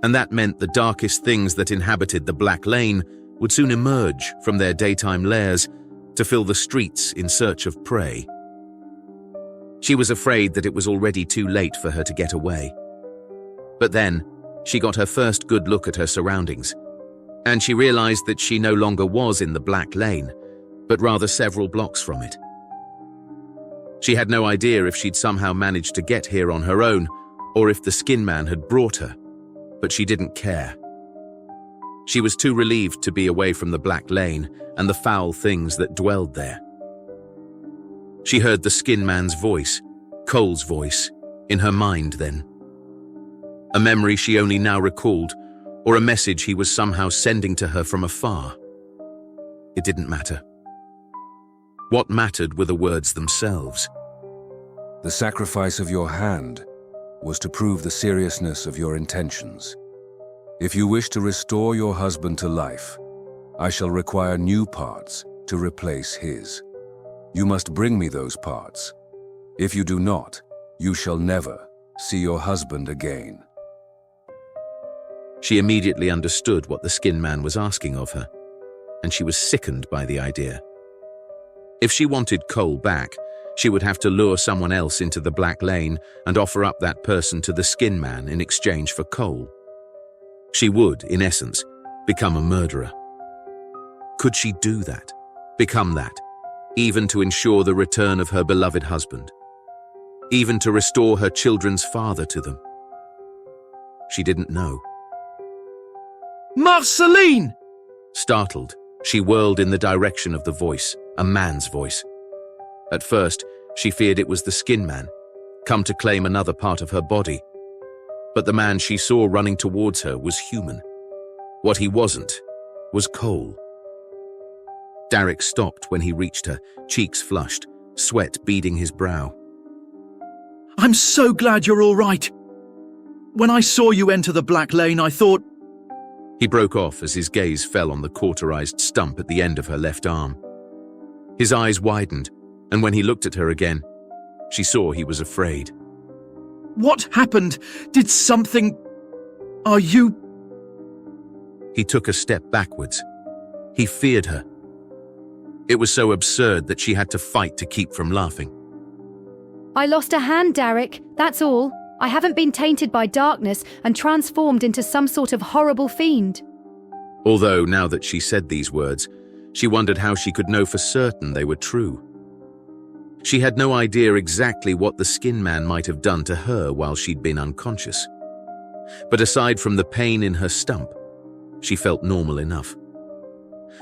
Speaker 1: and that meant the darkest things that inhabited the Black Lane would soon emerge from their daytime lairs to fill the streets in search of prey. She was afraid that it was already too late for her to get away. But then, she got her first good look at her surroundings, and she realized that she no longer was in the Black Lane, but rather several blocks from it. She had no idea if she'd somehow managed to get here on her own, or if the Skin Man had brought her, but she didn't care. She was too relieved to be away from the Black Lane and the foul things that dwelled there. She heard the Skin Man's voice, Cole's voice, in her mind then. A memory she only now recalled, or a message he was somehow sending to her from afar. It didn't matter. What mattered were the words themselves.
Speaker 5: The sacrifice of your hand was to prove the seriousness of your intentions. If you wish to restore your husband to life, I shall require new parts to replace his. You must bring me those parts. If you do not, you shall never see your husband again.
Speaker 1: She immediately understood what the Skin Man was asking of her, and she was sickened by the idea. If she wanted Cole back, she would have to lure someone else into the Black Lane and offer up that person to the Skin Man in exchange for Cole. She would, in essence, become a murderer. Could she do that, become that, even to ensure the return of her beloved husband, even to restore her children's father to them? She didn't know.
Speaker 2: Marceline!
Speaker 1: Startled, she whirled in the direction of the voice, a man's voice. At first, she feared it was the Skin Man, come to claim another part of her body. But the man she saw running towards her was human. What he wasn't was Cole. Derek stopped when he reached her, cheeks flushed, sweat beading his brow.
Speaker 2: I'm so glad you're all right. When I saw you enter the Black Lane, I thought...
Speaker 1: He broke off as his gaze fell on the cauterized stump at the end of her left arm. His eyes widened, and when he looked at her again, she saw he was afraid.
Speaker 2: What happened? Did something... Are you...
Speaker 1: He took a step backwards. He feared her. It was so absurd that she had to fight to keep from laughing.
Speaker 3: I lost a hand, Derek, that's all. I haven't been tainted by darkness and transformed into some sort of horrible fiend.
Speaker 1: Although, now that she said these words, she wondered how she could know for certain they were true. She had no idea exactly what the Skin Man might have done to her while she'd been unconscious. But aside from the pain in her stump, she felt normal enough.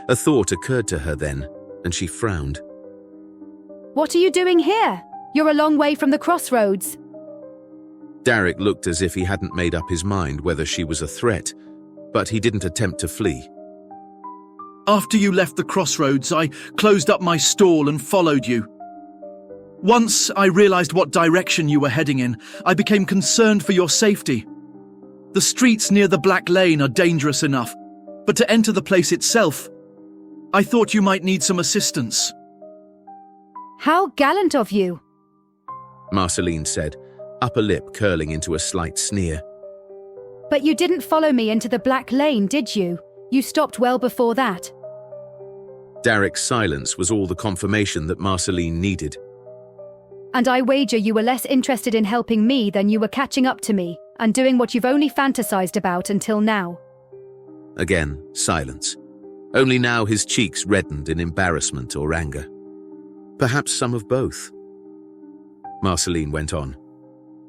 Speaker 1: A thought occurred to her then, and she frowned.
Speaker 3: What are you doing here? You're a long way from the crossroads.
Speaker 1: Derek looked as if he hadn't made up his mind whether she was a threat, but he didn't attempt to flee.
Speaker 2: After you left the crossroads, I closed up my stall and followed you. Once I realized what direction you were heading in, I became concerned for your safety. The streets near the Black Lane are dangerous enough, but to enter the place itself, I thought you might need some assistance.
Speaker 3: How gallant of you.
Speaker 1: Marceline said, upper lip curling into a slight sneer.
Speaker 3: But you didn't follow me into the Black Lane, did you? You stopped well before that.
Speaker 1: Derek's silence was all the confirmation that Marceline needed.
Speaker 3: And I wager you were less interested in helping me than you were catching up to me and doing what you've only fantasized about until now.
Speaker 1: Again, silence. Only now his cheeks reddened in embarrassment or anger. Perhaps some of both. Marceline went on.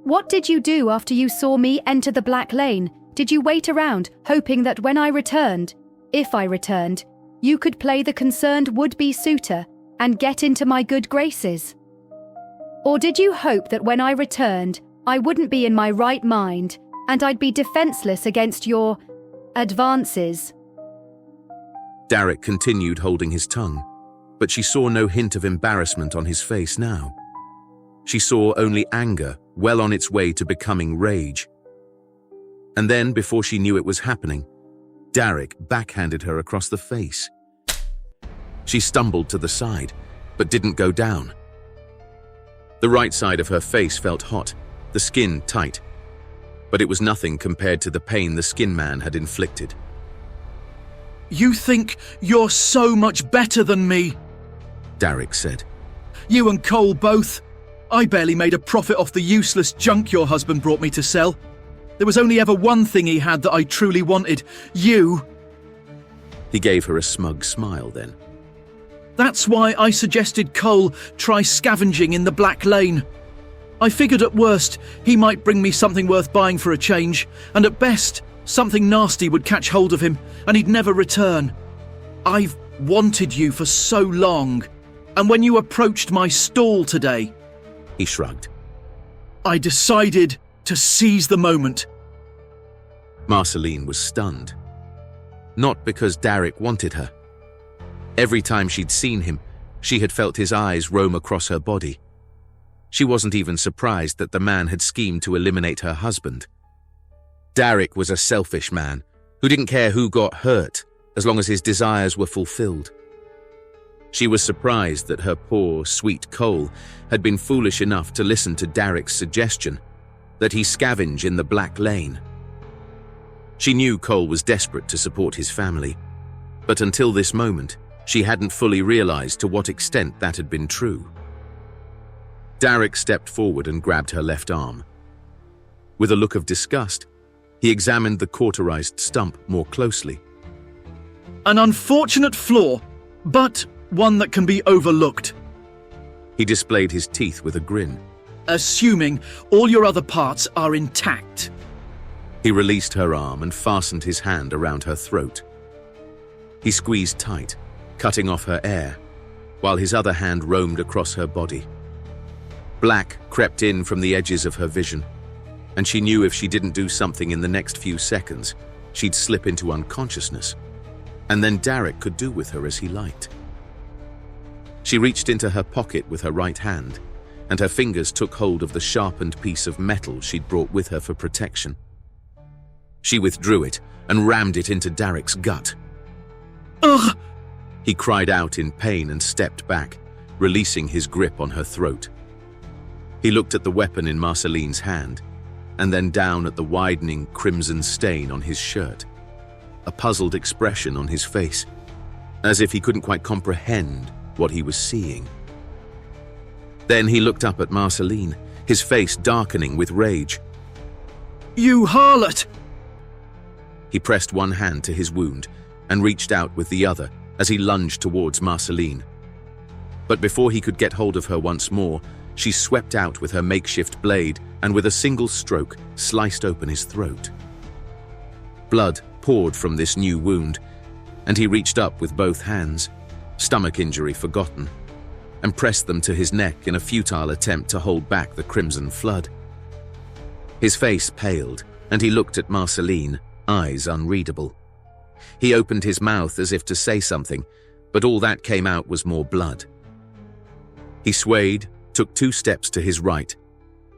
Speaker 3: What did you do after you saw me enter the Black Lane? Did you wait around, hoping that when I returned, if I returned, you could play the concerned would-be suitor and get into my good graces? Or did you hope that when I returned, I wouldn't be in my right mind and I'd be defenseless against your advances?
Speaker 1: Derek continued holding his tongue, but she saw no hint of embarrassment on his face now. She saw only anger well on its way to becoming rage. And then, before she knew it was happening, Derek backhanded her across the face. She stumbled to the side, but didn't go down. The right side of her face felt hot, the skin tight, but it was nothing compared to the pain the skin man had inflicted.
Speaker 2: You think you're so much better than me,
Speaker 1: Derek said.
Speaker 2: You and Cole both. I barely made a profit off the useless junk your husband brought me to sell. There was only ever one thing he had that I truly wanted. You.
Speaker 1: He gave her a smug smile then.
Speaker 2: That's why I suggested Cole try scavenging in the Black Lane. I figured at worst he might bring me something worth buying for a change, and at best something nasty would catch hold of him and he'd never return. I've wanted you for so long, and when you approached my stall today,
Speaker 1: he shrugged.
Speaker 2: I decided to seize the moment.
Speaker 1: Marceline was stunned. Not because Derek wanted her. Every time she'd seen him, she had felt his eyes roam across her body. She wasn't even surprised that the man had schemed to eliminate her husband. Derek was a selfish man who didn't care who got hurt as long as his desires were fulfilled. She was surprised that her poor, sweet Cole had been foolish enough to listen to Derek's suggestion that he scavenge in the Black Lane. She knew Cole was desperate to support his family, but until this moment, she hadn't fully realized to what extent that had been true. Derek stepped forward and grabbed her left arm. With a look of disgust, he examined the cauterized stump more closely.
Speaker 2: An unfortunate flaw, but one that can be overlooked.
Speaker 1: He displayed his teeth with a grin.
Speaker 2: Assuming all your other parts are intact.
Speaker 1: He released her arm and fastened his hand around her throat. He squeezed tight, cutting off her air, while his other hand roamed across her body. Black crept in from the edges of her vision, and she knew if she didn't do something in the next few seconds, she'd slip into unconsciousness, and then Derek could do with her as he liked. She reached into her pocket with her right hand, and her fingers took hold of the sharpened piece of metal she'd brought with her for protection. She withdrew it and rammed it into Derek's gut.
Speaker 2: Ugh!
Speaker 1: He cried out in pain and stepped back, releasing his grip on her throat. He looked at the weapon in Marceline's hand, and then down at the widening crimson stain on his shirt, a puzzled expression on his face, as if he couldn't quite comprehend what he was seeing. Then he looked up at Marceline, his face darkening with rage.
Speaker 2: You harlot!
Speaker 1: He pressed one hand to his wound and reached out with the other as he lunged towards Marceline. But before he could get hold of her once more, she swept out with her makeshift blade and with a single stroke sliced open his throat. Blood poured from this new wound, and he reached up with both hands, stomach injury forgotten, and pressed them to his neck in a futile attempt to hold back the crimson flood. His face paled, and he looked at Marceline, eyes unreadable. He opened his mouth as if to say something, but all that came out was more blood. He swayed, took 2 steps to his right,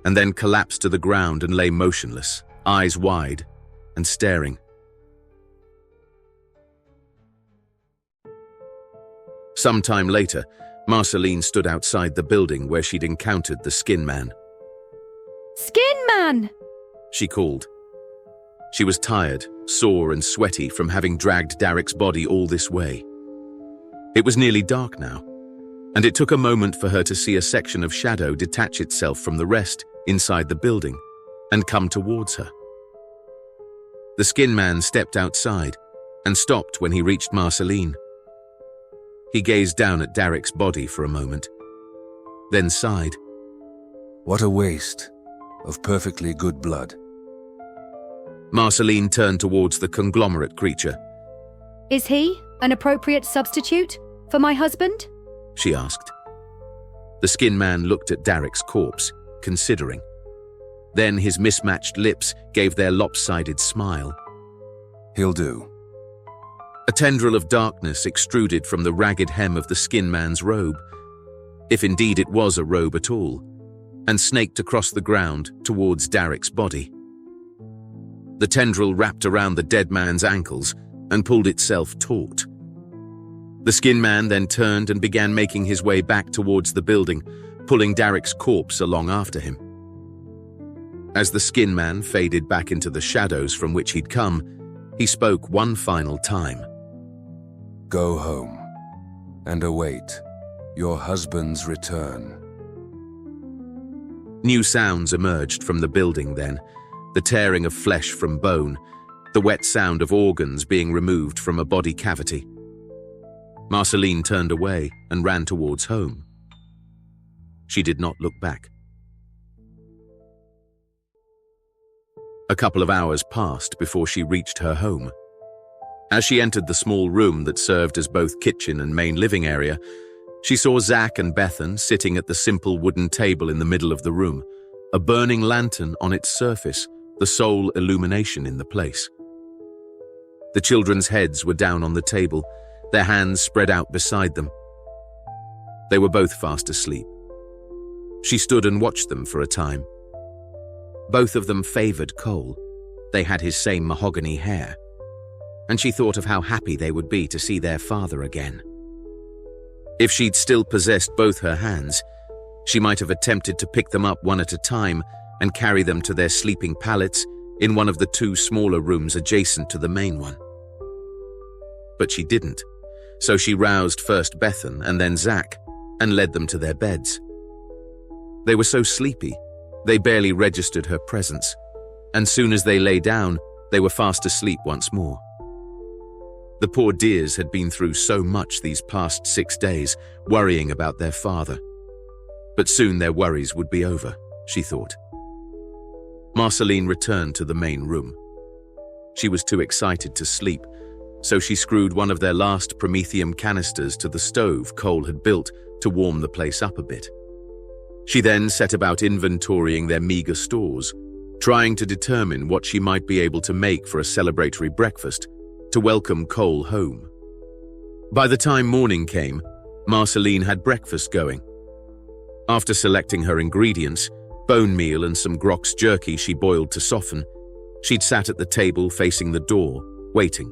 Speaker 1: and then collapsed to the ground and lay motionless, eyes wide and staring. Sometime later, Marceline stood outside the building where she'd encountered the Skin Man.
Speaker 3: Skin Man!
Speaker 1: She called. She was tired, sore and sweaty from having dragged Derek's body all this way. It was nearly dark now, and it took a moment for her to see a section of shadow detach itself from the rest inside the building and come towards her. The Skin Man stepped outside and stopped when he reached Marceline. He gazed down at Derek's body for a moment, then sighed.
Speaker 5: What a waste of perfectly good blood.
Speaker 1: Marceline turned towards the conglomerate creature.
Speaker 3: Is he an appropriate substitute for my husband?
Speaker 1: She asked. The skin man looked at Derek's corpse, considering. Then his mismatched lips gave their lopsided smile.
Speaker 5: He'll do.
Speaker 1: A tendril of darkness extruded from the ragged hem of the skin man's robe, if indeed it was a robe at all, and snaked across the ground towards Derek's body. The tendril wrapped around the dead man's ankles and pulled itself taut. The skin man then turned and began making his way back towards the building, pulling Derek's corpse along after him. As the skin man faded back into the shadows from which he'd come, he spoke one final time.
Speaker 5: Go home and await your husband's return.
Speaker 1: New sounds emerged from the building then, the tearing of flesh from bone, the wet sound of organs being removed from a body cavity. Marceline turned away and ran towards home. She did not look back. A couple of hours passed before she reached her home. As she entered the small room that served as both kitchen and main living area, she saw Zach and Bethan sitting at the simple wooden table in the middle of the room, a burning lantern on its surface, the sole illumination in the place. The children's heads were down on the table, their hands spread out beside them. They were both fast asleep. She stood and watched them for a time. Both of them favored Cole. They had his same mahogany hair. And she thought of how happy they would be to see their father again. If she'd still possessed both her hands, she might have attempted to pick them up one at a time and carry them to their sleeping pallets in one of the two smaller rooms adjacent to the main one. But she didn't, so she roused first Bethan and then Zach and led them to their beds. They were so sleepy, they barely registered her presence, and soon as they lay down, they were fast asleep once more. The poor dears had been through so much these past 6 days, worrying about their father. But soon their worries would be over, she thought. Marceline returned to the main room. She was too excited to sleep, so she screwed one of their last promethium canisters to the stove Cole had built to warm the place up a bit. She then set about inventorying their meager stores, trying to determine what she might be able to make for a celebratory breakfast to welcome Cole home. By the time morning came, Marceline had breakfast going. After selecting her ingredients, bone meal and some Grox jerky she boiled to soften, she'd sat at the table facing the door, waiting.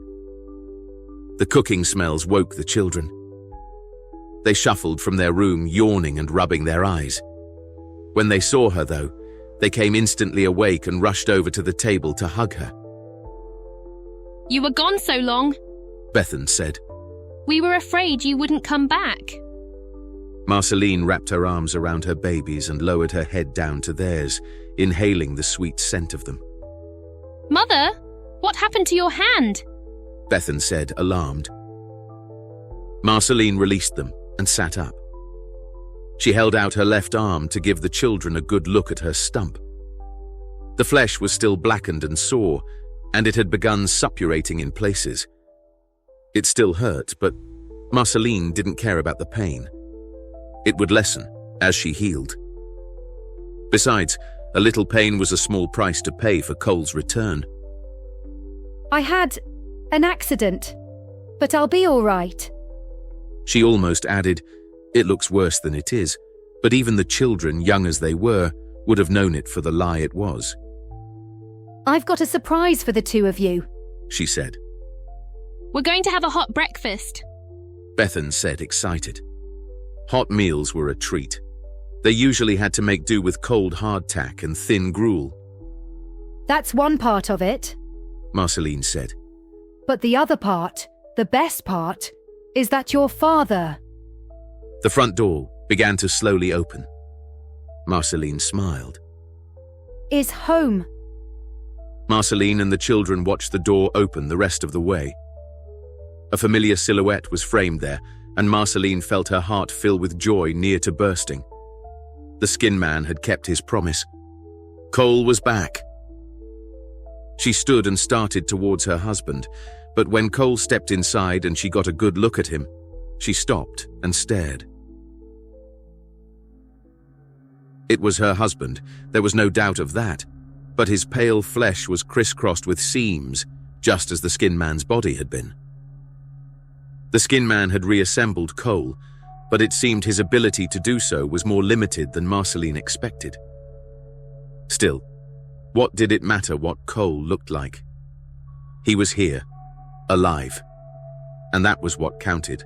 Speaker 1: The cooking smells woke the children. They shuffled from their room, yawning and rubbing their eyes. When they saw her, though, they came instantly awake and rushed over to the table to hug her.
Speaker 6: You were gone so long,
Speaker 1: Bethan said.
Speaker 6: We were afraid you wouldn't come back.
Speaker 1: Marceline wrapped her arms around her babies and lowered her head down to theirs, inhaling the sweet scent of them.
Speaker 6: Mother, what happened to your hand?
Speaker 1: Bethan said, alarmed. Marceline released them and sat up. She held out her left arm to give the children a good look at her stump. The flesh was still blackened and sore, and it had begun suppurating in places. It still hurt, but Marceline didn't care about the pain. It would lessen as she healed. Besides, a little pain was a small price to pay for Cole's return.
Speaker 3: I had an accident, but I'll be all right.
Speaker 1: She almost added, it looks worse than it is, but even the children, young as they were, would have known it for the lie it was.
Speaker 3: I've got a surprise for the two of you,
Speaker 1: she said.
Speaker 6: We're going to have a hot breakfast.
Speaker 1: Bethan said, excited. Hot meals were a treat. They usually had to make do with cold hardtack and thin gruel.
Speaker 3: That's one part of it,
Speaker 1: Marceline said.
Speaker 3: but the other part, the best part, is that your father...
Speaker 1: The front door began to slowly open. Marceline smiled.
Speaker 3: is home.
Speaker 1: Marceline and the children watched the door open the rest of the way. A familiar silhouette was framed there, and Marceline felt her heart fill with joy near to bursting. The Skin Man had kept his promise. Cole was back. She stood and started towards her husband, but when Cole stepped inside and she got a good look at him, she stopped and stared. It was her husband, there was no doubt of that, but his pale flesh was crisscrossed with seams, just as the Skin Man's body had been. The Skin Man had reassembled Cole, but it seemed his ability to do so was more limited than Marceline expected. Still, what did it matter what Cole looked like? He was here, alive, and that was what counted.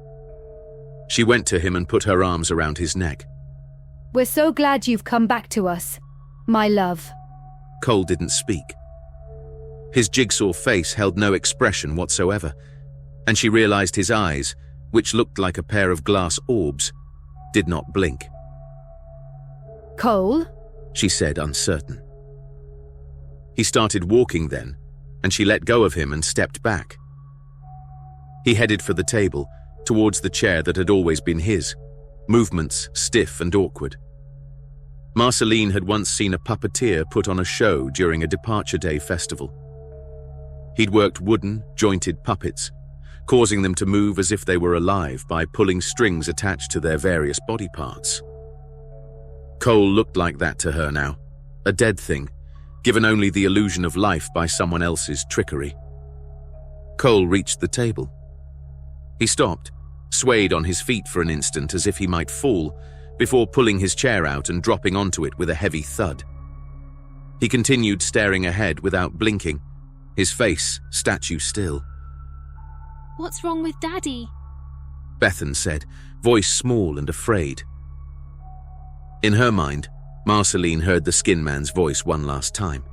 Speaker 1: She went to him and put her arms around his neck.
Speaker 3: We're so glad you've come back to us, my love.
Speaker 1: Cole didn't speak. His jigsaw face held no expression whatsoever, and she realized his eyes, which looked like a pair of glass orbs, did not blink.
Speaker 3: Cole?
Speaker 1: She said, uncertain. He started walking then, and she let go of him and stepped back. He headed for the table, towards the chair that had always been his, movements stiff and awkward. Marceline had once seen a puppeteer put on a show during a Departure Day festival. He'd worked wooden, jointed puppets, causing them to move as if they were alive by pulling strings attached to their various body parts. Cole looked like that to her now, a dead thing, given only the illusion of life by someone else's trickery. Cole reached the table. He stopped, swayed on his feet for an instant as if he might fall, before pulling his chair out and dropping onto it with a heavy thud. He continued staring ahead without blinking, his face statue still.
Speaker 6: What's wrong with Daddy?
Speaker 1: Bethan said, voice small and afraid. In her mind, Marceline heard the Skin Man's voice one last time.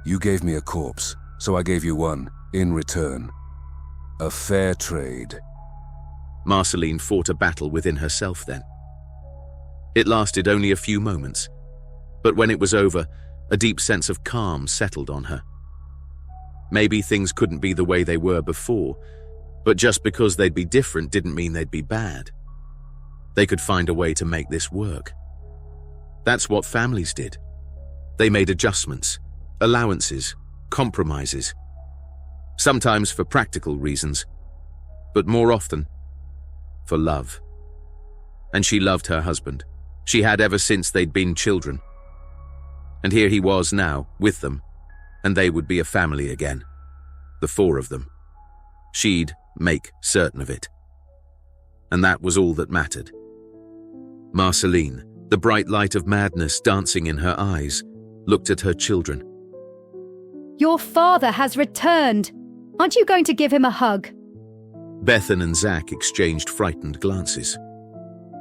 Speaker 5: You gave me a corpse, so I gave you one, in return. A fair trade.
Speaker 1: Marceline fought a battle within herself then. It lasted only a few moments, but when it was over, a deep sense of calm settled on her. Maybe things couldn't be the way they were before, but just because they'd be different didn't mean they'd be bad. They could find a way to make this work. That's what families did. They made adjustments, allowances, compromises. Sometimes for practical reasons, but more often for love. And she loved her husband. She had ever since they'd been children. And here he was now, with them, and they would be a family again. The four of them. She'd make certain of it. And that was all that mattered. Marceline, the bright light of madness dancing in her eyes, looked at her children.
Speaker 3: Your father has returned. Aren't you going to give him a hug?
Speaker 1: Bethan and Zack exchanged frightened glances.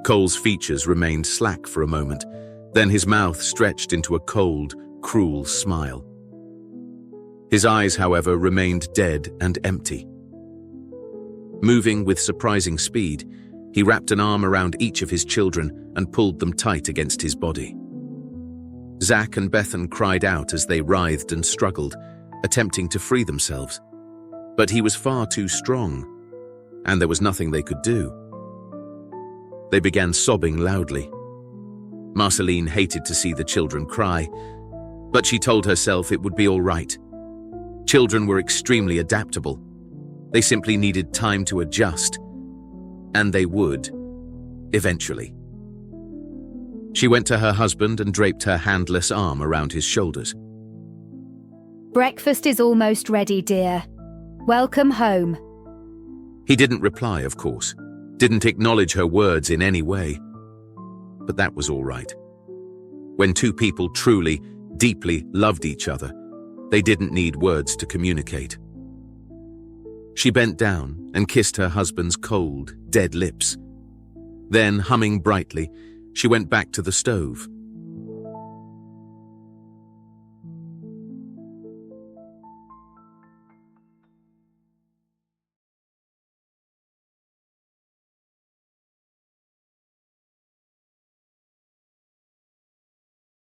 Speaker 1: Cole's features remained slack for a moment, then his mouth stretched into a cold, cruel smile. His eyes, however, remained dead and empty. Moving with surprising speed, he wrapped an arm around each of his children and pulled them tight against his body. Zack and Bethan cried out as they writhed and struggled, attempting to free themselves. But he was far too strong, and there was nothing they could do. They began sobbing loudly. Marceline hated to see the children cry, but she told herself it would be all right. Children were extremely adaptable. They simply needed time to adjust, and they would, eventually. She went to her husband and draped her handless arm around his shoulders.
Speaker 3: Breakfast is almost ready, dear. Welcome home.
Speaker 1: He didn't reply, of course, didn't acknowledge her words in any way. But that was all right. When two people truly, deeply loved each other, they didn't need words to communicate. She bent down and kissed her husband's cold, dead lips. Then, humming brightly, she went back to the stove,